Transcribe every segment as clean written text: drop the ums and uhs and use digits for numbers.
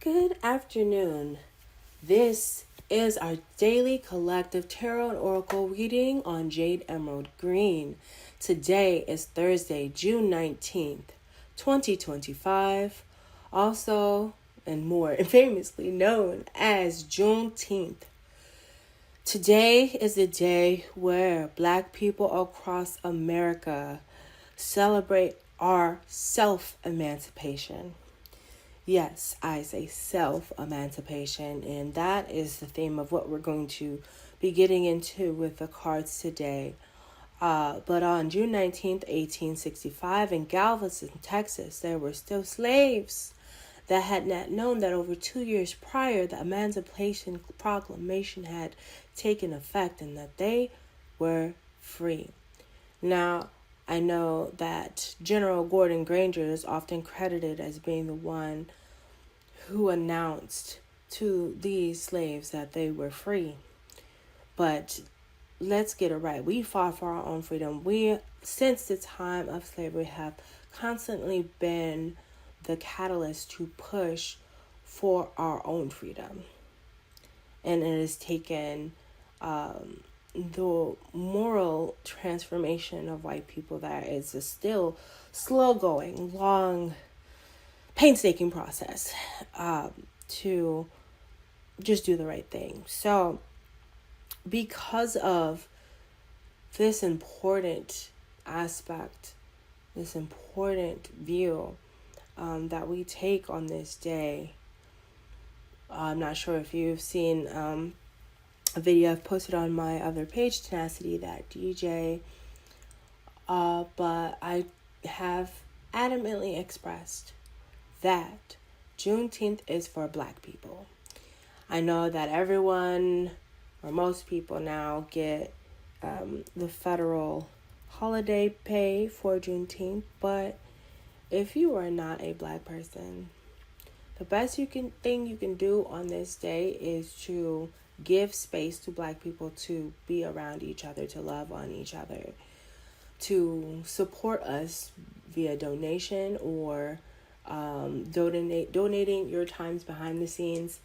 Good afternoon. This is our daily collective tarot and oracle reading on Jade Emerald Green. Today is Thursday, June 19th, 2025, also and more famously known as Juneteenth. Today is the day where Black people across America celebrate our self-emancipation. Yes, I say self-emancipation, and that is the theme of what we're going to be getting into with the cards today. But on June 19th, 1865, in Galveston, Texas, there were still slaves that had not known that over 2 years prior, the Emancipation Proclamation had taken effect and that they were free. Now, I know that General Gordon Granger is often credited as being the one who announced to these slaves that they were free. But let's get it right. We fought for our own freedom. We, since the time of slavery, have constantly been the catalyst to push for our own freedom. And it has taken the moral transformation of white people that is a still slow-going, long, painstaking process to just do the right thing. So because of this important aspect, this important view that we take on this day, I'm not sure if you've seen a video I've posted on my other page, Tenacity, that DJ, but I have adamantly expressed that Juneteenth is for Black people. I know that everyone, or most people now, get the federal holiday pay for Juneteenth, but if you are not a Black person, the best thing you can do on this day is to give space to Black people to be around each other, to love on each other, to support us via donation or donating your times behind the scenes,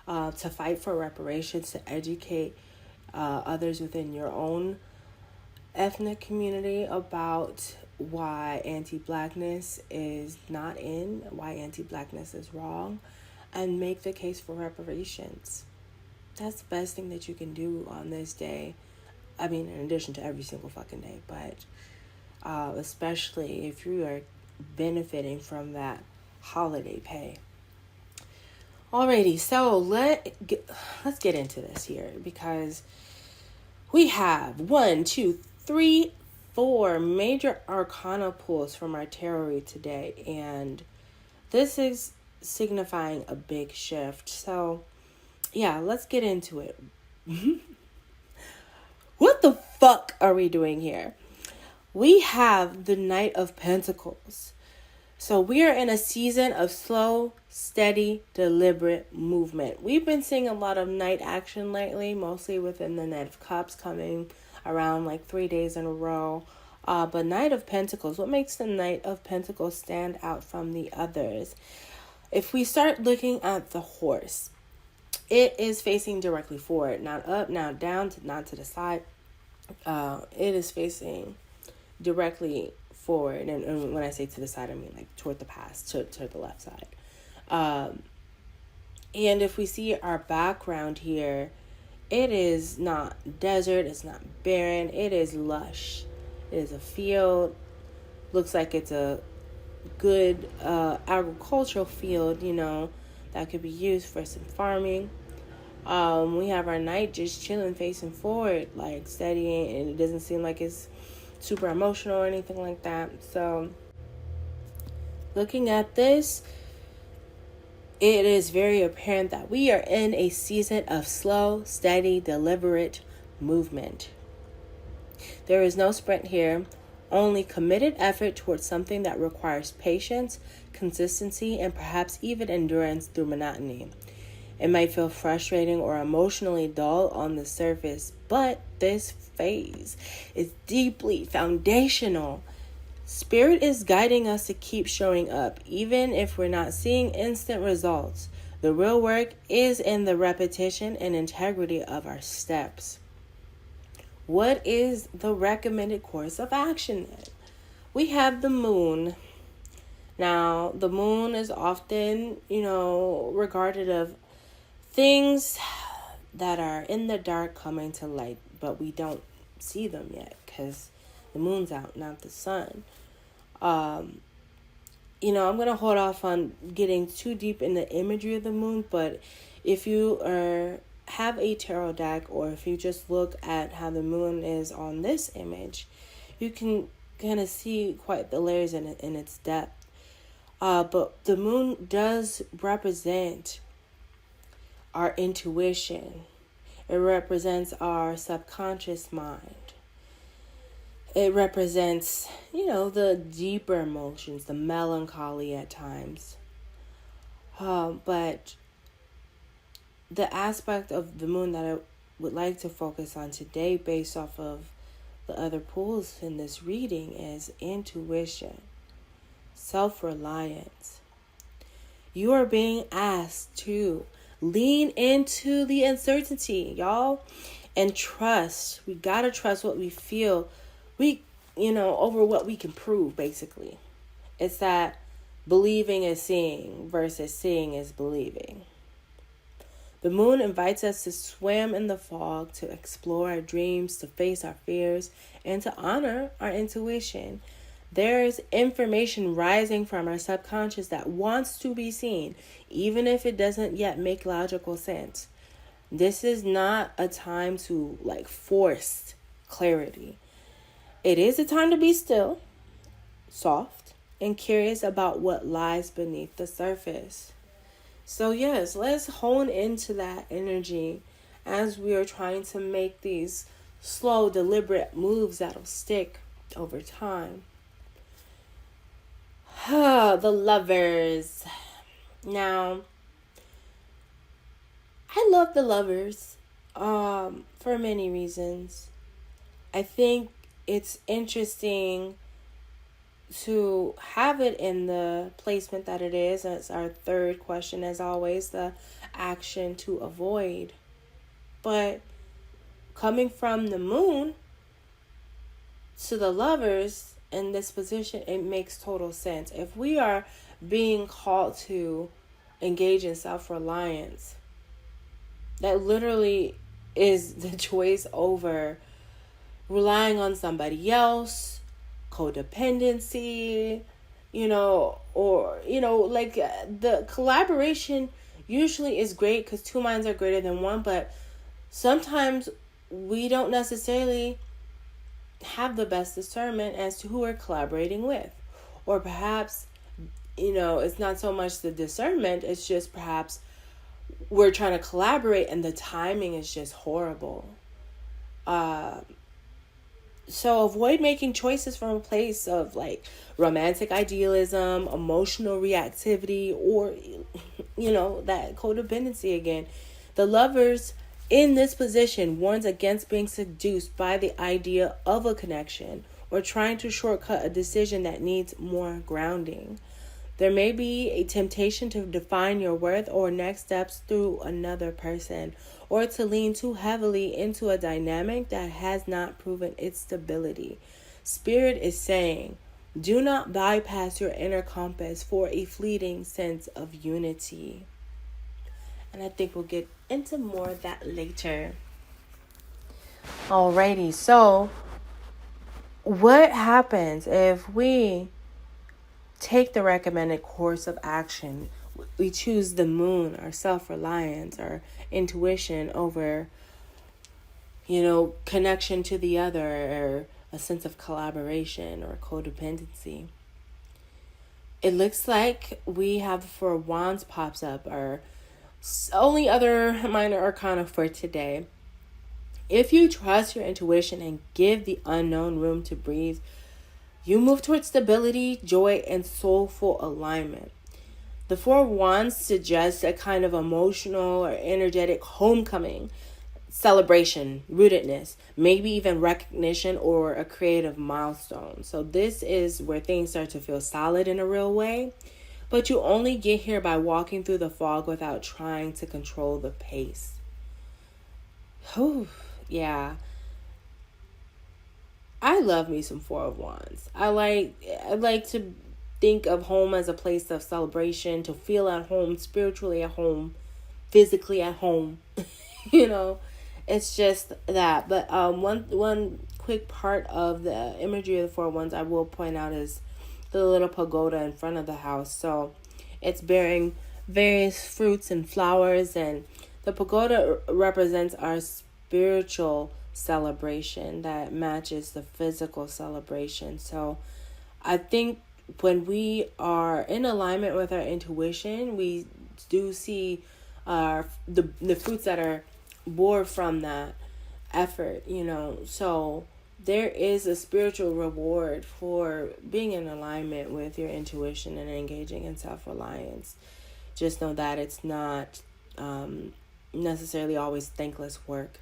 to fight for reparations, to educate others within your own ethnic community about why anti-Blackness is not in, why anti-Blackness is wrong, and make the case for reparations. That's the best thing that you can do on this day. I mean, in addition to every single fucking day, but especially if you are benefiting from that holiday pay. Alrighty, so let's get into this here, because we have 4 major arcana pulls from our tarot read today, and this is signifying a big shift. So yeah, let's get into it. What the fuck are we doing here? We have the Knight of Pentacles. So we are in a season of slow, steady, deliberate movement. We've been seeing a lot of Knight action lately, mostly within the Knight of Cups, coming around like 3 days in a row. But Knight of Pentacles, what makes the Knight of Pentacles stand out from the others? If we start looking at the horse, it is facing directly forward, not up, not down, not to the side. It is facing directly forward. And when I say to the side, I mean like toward the past, to the left side. And if we see our background here, it is not desert, it's not barren, it is lush. It is a field. Looks like it's a good agricultural field, that could be used for some farming. We have our knight just chilling, facing forward, like steadying, and it doesn't seem like it's super emotional or anything like that. So looking at this, it is very apparent that we are in a season of slow, steady, deliberate movement. There is no sprint here, only committed effort towards something that requires patience, consistency, and perhaps even endurance through monotony. It might feel frustrating or emotionally dull on the surface, but this phase is deeply foundational. Spirit is guiding us to keep showing up, even if we're not seeing instant results. The real work is in the repetition and integrity of our steps. What is the recommended course of action then? We have the moon. Now, the moon is often, regarded of things that are in the dark coming to light, but we don't see them yet because the moon's out, not the sun. I'm going to hold off on getting too deep in the imagery of the moon, but if you have a tarot deck, or if you just look at how the moon is on this image, you can kind of see quite the layers in its depth. But the moon does represent our intuition. It represents our subconscious mind. It represents, the deeper emotions, the melancholy at times. But the aspect of the moon that I would like to focus on today, based off of the other pools in this reading, is intuition, self-reliance. You are being asked to lean into the uncertainty, y'all, and trust. We gotta trust what we feel. Over what we can prove, basically. It's that believing is seeing versus seeing is believing. The moon invites us to swim in the fog, to explore our dreams, to face our fears, and to honor our intuition. There is information rising from our subconscious that wants to be seen, even if it doesn't yet make logical sense. This is not a time to force clarity. It is a time to be still, soft, and curious about what lies beneath the surface. So yes, let's hone into that energy as we are trying to make these slow, deliberate moves that'll stick over time. The Lovers. Now, I love the Lovers for many reasons. I think it's interesting to have it in the placement that it is. That's our third question, as always, the action to avoid. But coming from the moon to the Lovers in this position, it makes total sense. If we are being called to engage in self-reliance, that literally is the choice over relying on somebody else, codependency, the collaboration usually is great because two minds are greater than one, but sometimes we don't necessarily have the best discernment as to who we're collaborating with. Or perhaps, it's not so much the discernment, it's just perhaps we're trying to collaborate and the timing is just horrible. So avoid making choices from a place of romantic idealism, emotional reactivity, or, that codependency again. The Lovers in this position warns against being seduced by the idea of a connection or trying to shortcut a decision that needs more grounding. There may be a temptation to define your worth or next steps through another person, or to lean too heavily into a dynamic that has not proven its stability. Spirit is saying, do not bypass your inner compass for a fleeting sense of unity. And I think we'll get into more of that later. Alrighty, so what happens if we take the recommended course of action? We choose the moon, our self-reliance, our intuition over, connection to the other, or a sense of collaboration or codependency. It looks like we have the Four of Wands pops up, our only other minor arcana for today. If you trust your intuition and give the unknown room to breathe, you move towards stability, joy, and soulful alignment. The Four of Wands suggests a kind of emotional or energetic homecoming, celebration, rootedness, maybe even recognition or a creative milestone. So this is where things start to feel solid in a real way. but you only get here by walking through the fog without trying to control the pace. Whew, yeah. I love me some Four of Wands. I like to think of home as a place of celebration, to feel at home, spiritually at home, physically at home. You know, it's just that. But one quick part of the imagery of the Four of Wands I will point out is the little pagoda in front of the house. So it's bearing various fruits and flowers, and the pagoda represents our spiritual celebration that matches the physical celebration. So I think when we are in alignment with our intuition, we do see the fruits that are born from that effort, you know. So there is a spiritual reward for being in alignment with your intuition and engaging in self-reliance. Just know that it's not necessarily always thankless work.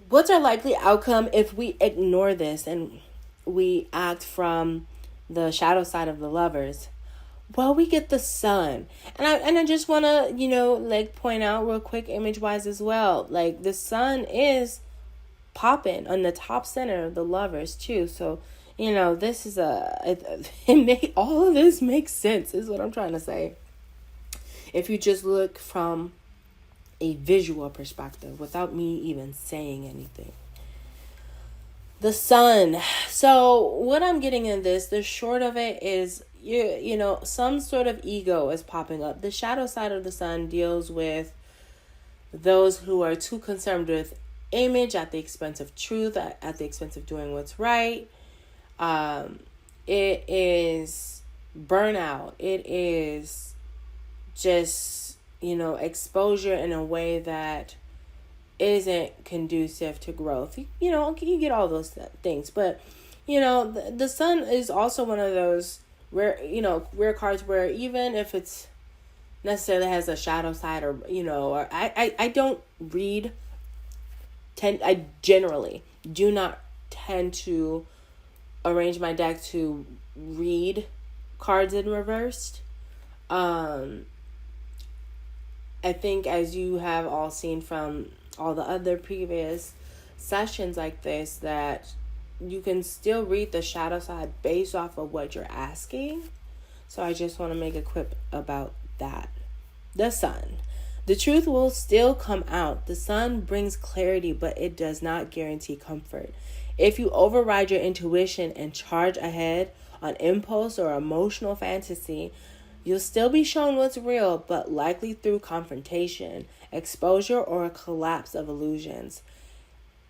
What's our likely outcome if we ignore this and we act from the shadow side of the Lovers? Well, we get the Sun. And I just want to, like point out real quick image-wise as well. Like the Sun is popping on the top center of the Lovers too. So, this is all of this makes sense is what I'm trying to say. If you just look from a visual perspective without me even saying anything. The Sun. So what I'm getting in this, the short of it is, some sort of ego is popping up. The shadow side of the Sun deals with those who are too concerned with image at the expense of truth, at the expense of doing what's right. It is burnout. It is just, exposure in a way that isn't conducive to growth. You get all those things. But, the Sun is also one of those rare cards where even if it's necessarily has a shadow side or I don't read, I generally do not tend to arrange my deck to read cards in reversed. I think as you have all seen from all the other previous sessions like this, that you can still read the shadow side based off of what you're asking. So I just want to make a quip about that. The Sun. The truth will still come out. The Sun brings clarity, but it does not guarantee comfort. If you override your intuition and charge ahead on impulse or emotional fantasy, you'll still be shown what's real, but likely through confrontation, exposure, or a collapse of illusions.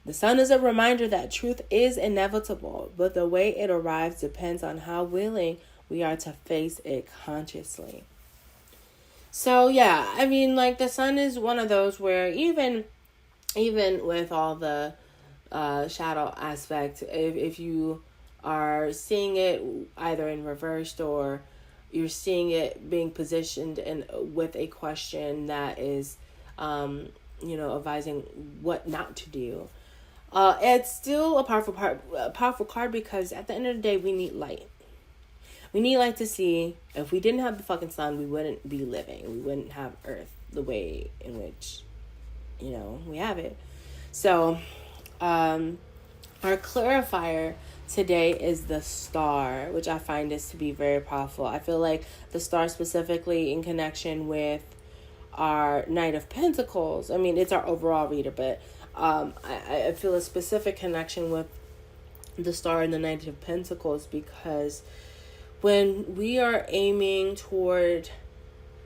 The Sun is a reminder that truth is inevitable, but the way it arrives depends on how willing we are to face it consciously. So yeah, the Sun is one of those where even with all the shadow aspect, if you are seeing it either in reversed or you're seeing it being positioned and with a question that is, advising what not to do. It's still a powerful card because at the end of the day, we need light. We need light to see. If we didn't have the fucking Sun, we wouldn't be living. We wouldn't have Earth the way in which, we have it. So, our clarifier today is the Star, which I find this to be very powerful. I feel like the Star specifically in connection with our Knight of Pentacles. It's our overall reader, but I feel a specific connection with the Star and the Knight of Pentacles because when we are aiming toward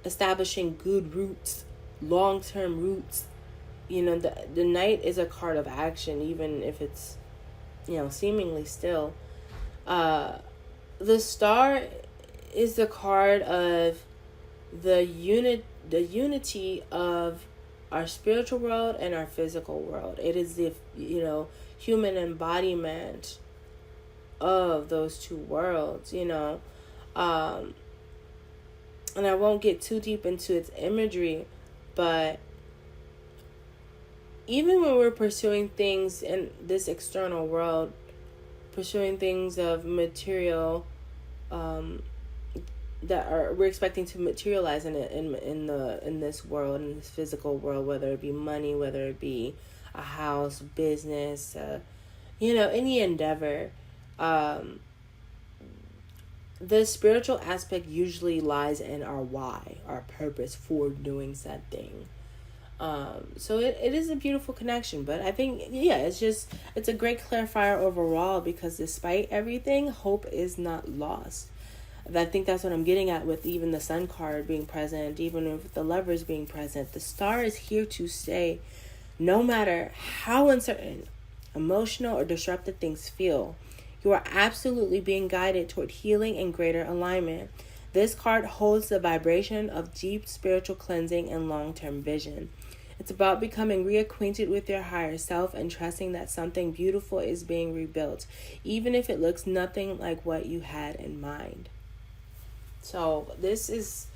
establishing good roots, long-term roots, the Knight is a card of action, even if it's seemingly still. The Star is the card of the unity of our spiritual world and our physical world. It is the human embodiment of those two worlds, and I won't get too deep into its imagery, but even when we're pursuing things in this external world, pursuing things of material we're expecting to materialize in this world, in this physical world, whether it be money, whether it be a house, business, any endeavor. The spiritual aspect usually lies in our why, our purpose for doing said thing. So it is a beautiful connection, but I think, it's a great clarifier overall, because despite everything, hope is not lost. I think that's what I'm getting at with even the Sun card being present, even with the Lovers being present. The Star is here to stay. No matter how uncertain, emotional, or disruptive things feel, you are absolutely being guided toward healing and greater alignment. This card holds the vibration of deep spiritual cleansing and long-term vision. It's about becoming reacquainted with your higher self and trusting that something beautiful is being rebuilt, even if it looks nothing like what you had in mind. So this is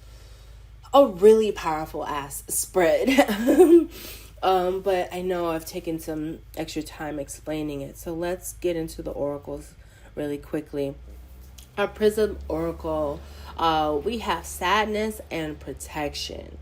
a really powerful ass spread. But I know I've taken some extra time explaining it. So let's get into the oracles really quickly. Our Prism Oracle, we have sadness and protection.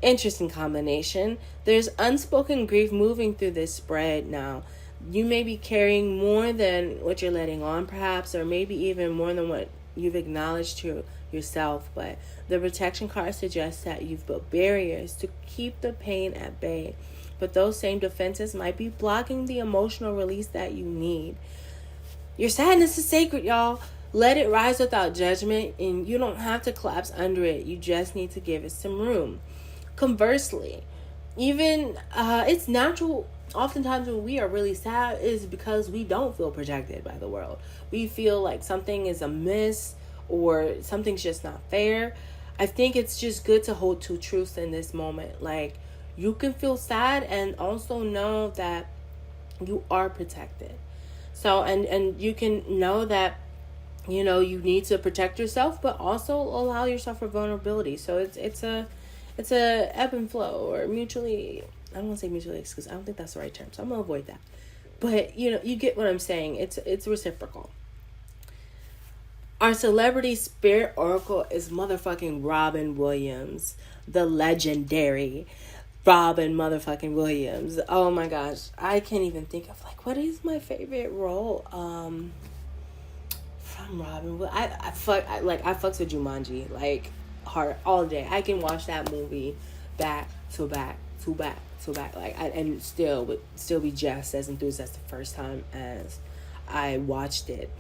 Interesting combination. There's unspoken grief moving through this spread now. You may be carrying more than what you're letting on, perhaps, or maybe even more than what you've acknowledged to yourself. But the protection card suggests that you've built barriers to keep the pain at bay, but those same defenses might be blocking the emotional release that you need. Your sadness is sacred, y'all. Let it rise without judgment, and you don't have to collapse under it. You just need to give it some room. Conversely, even it's natural. Oftentimes when we are really sad is because we don't feel protected by the world. We feel like something is amiss or something's just not fair. I think it's just good to hold two truths in this moment. Like, you can feel sad and also know that you are protected. So, and you can know that, you need to protect yourself, but also allow yourself for vulnerability. So it's a ebb and flow, or mutually, I don't want to say mutually exclusive. I don't think that's the right term, so I'm going to avoid that. But, you get what I'm saying. It's reciprocal. Our celebrity spirit oracle is motherfucking Robin Williams, the legendary Robin motherfucking Williams. Oh my gosh, I can't even think of what is my favorite role from Robin. I fucks with Jumanji hard all day. I can watch that movie back to back to back to back, and still be just as enthused as the first time as I watched it.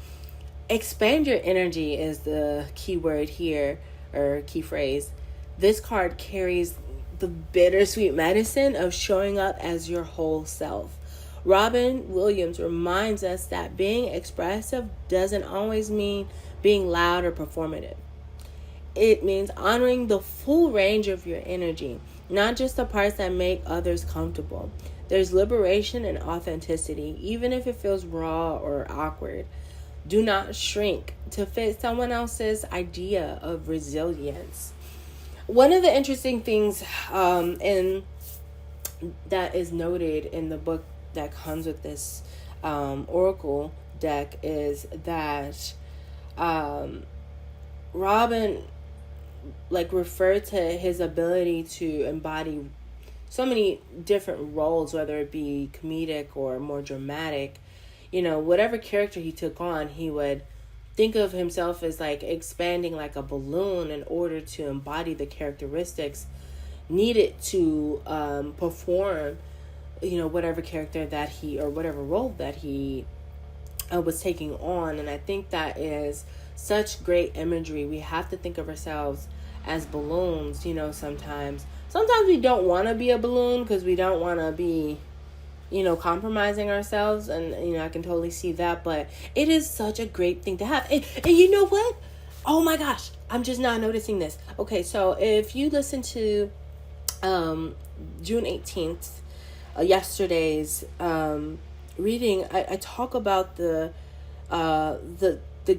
Expand your energy is the key word here, or key phrase. This card carries the bittersweet medicine of showing up as your whole self. Robin Williams reminds us that being expressive doesn't always mean being loud or performative. It means honoring the full range of your energy, not just the parts that make others comfortable. There's liberation and authenticity, even if it feels raw or awkward. Do not shrink to fit someone else's idea of resilience. One of the interesting things that is noted in the book that comes with this oracle deck is that Robin referred to his ability to embody so many different roles, whether it be comedic or more dramatic. Whatever character he took on, he would think of himself as expanding like a balloon in order to embody the characteristics needed to perform, whatever character that he, or whatever role that he was taking on. And I think that is such great imagery. We have to think of ourselves as balloons, sometimes we don't want to be a balloon because we don't want to be compromising ourselves, and I can totally see that, but it is such a great thing to have. And you know what? Oh my gosh, I'm just now noticing this. Okay, so if you listen to June 18th, yesterday's reading, I talk about the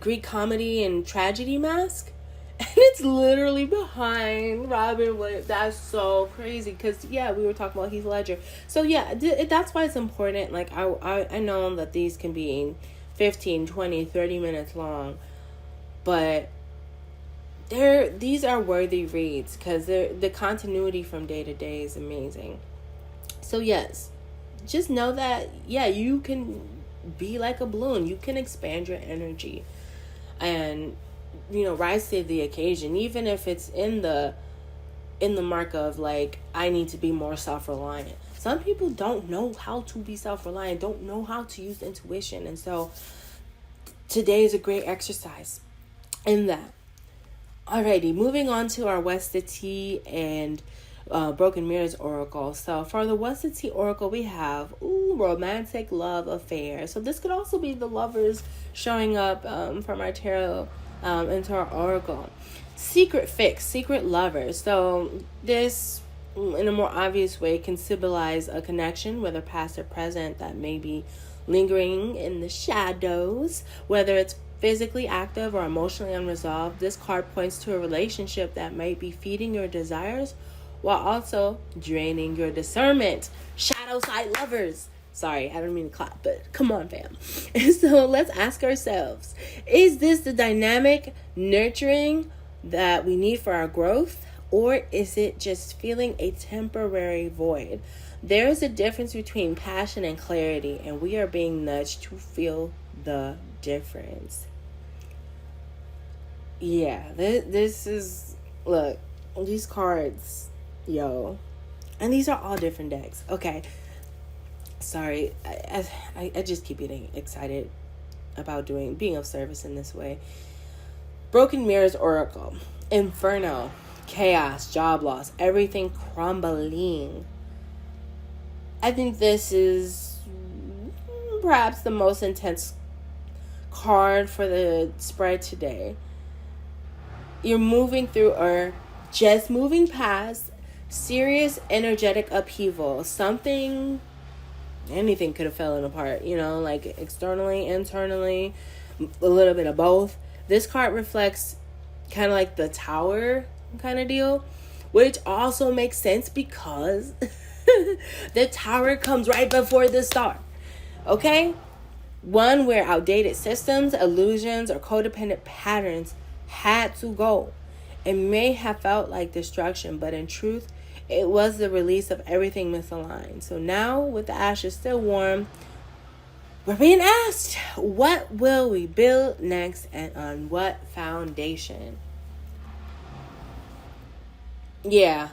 Greek comedy and tragedy mask. And it's literally behind Robin Williams. That's so crazy. Because, we were talking about Heath Ledger. So, that's why it's important. I know that these can be 15, 20, 30 minutes long. But these are worthy reads because the continuity from day to day is amazing. So yes, just know that, yeah, you can be like a balloon. You can expand your energy and, rise to the occasion, even if it's in the mark of like, I need to be more self-reliant. Some people don't know how to be self-reliant, don't know how to use intuition. And so today is a great exercise in that. Alrighty, moving on to our Wested Tea and Broken Mirrors Oracle. So for the Wested Tea Oracle, we have romantic love affair. So this could also be the lovers showing up from our tarot into our oracle. Secret fix, secret lovers. So this, in a more obvious way, can symbolize a connection, whether past or present, that may be lingering in the shadows, whether it's physically active or emotionally unresolved. This card points to a relationship that might be feeding your desires while also draining your discernment. Shadow side lovers. Sorry, I don't mean to clap, but come on, fam. So let's ask ourselves, is this the dynamic nurturing that we need for our growth, or is it just feeling a temporary void? There is a difference between passion and clarity, and we are being nudged to feel the difference. Yeah, this is, look, these cards, yo, and these are all different decks. Okay, sorry, I just keep getting excited about being of service in this way. Broken Mirrors Oracle, Inferno, chaos, job loss, everything crumbling. I think this is perhaps the most intense card for the spread today. You're moving through or just moving past serious energetic upheaval. Anything could have fallen apart, like externally, internally, a little bit of both. This card reflects kind of like the Tower kind of deal, which also makes sense because the Tower comes right before the Star. Okay? One where outdated systems, illusions, or codependent patterns had to go. It may have felt like destruction, but in truth, it was the release of everything misaligned. So now, with the ashes still warm, we're being asked, what will we build next and on what foundation? Yeah.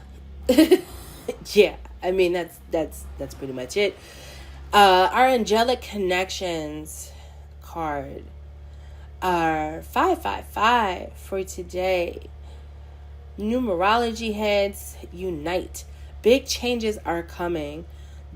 Yeah. I mean, that's pretty much it. Our angelic connections card are 555 for today. Numerology heads unite. Big changes are coming.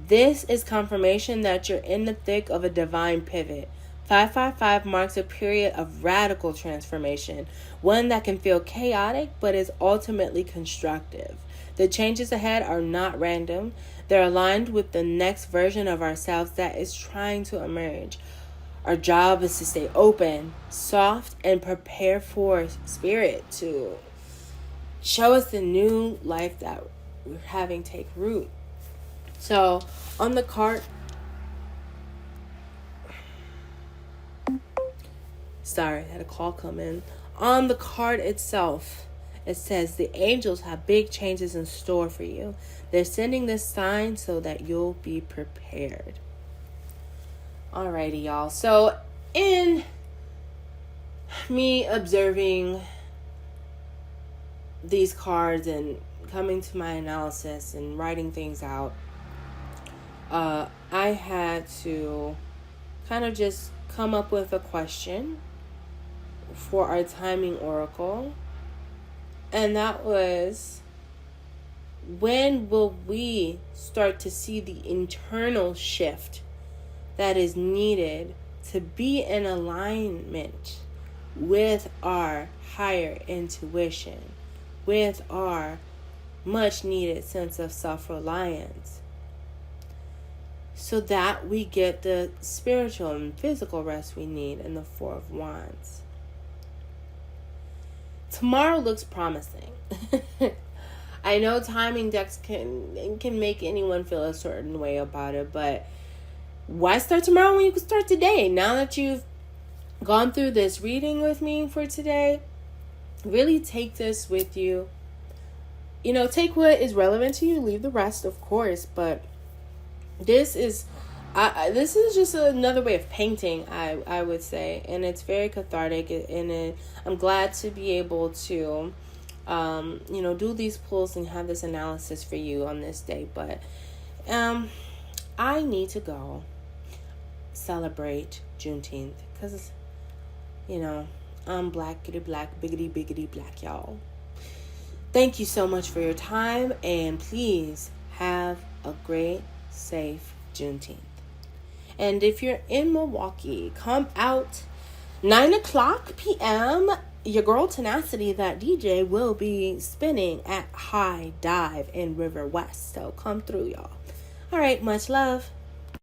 This is confirmation that you're in the thick of a divine pivot. 555 marks a period of radical transformation, one that can feel chaotic but is ultimately constructive. The changes ahead are not random. They're aligned with the next version of ourselves that is trying to emerge. Our job is to stay open, soft, and prepare for spirit to show us the new life that we're having take root. So, on the card, sorry, I had a call come in. On the card itself, it says the angels have big changes in store for you. They're sending this sign so that you'll be prepared. Alrighty, y'all. So, in me observing these cards and coming to my analysis and writing things out, I had to kind of just come up with a question for our timing oracle. And that was, when will we start to see the internal shift that is needed to be in alignment with our higher intuition, with our much needed sense of self-reliance, so that we get the spiritual and physical rest we need in the Four of Wands. Tomorrow looks promising. I know timing decks can make anyone feel a certain way about it, but why start tomorrow when you can start today? Now that you've gone through this reading with me for today, really take this with you. You know, take what is relevant to you, leave the rest, of course. But this is, this is just another way of painting, I would say, and it's very cathartic. And I'm glad to be able to, you know, do these pulls and have this analysis for you on this day. But I need to go celebrate Juneteenth because, you know, I'm blackity black, biggity biggity black, y'all. Thank you so much for your time, and please have a great, safe Juneteenth. And if you're in Milwaukee, come out 9:00 p.m. Your girl Tenacity, that DJ, will be spinning at High Dive in River West. So come through, y'all. All right, much love.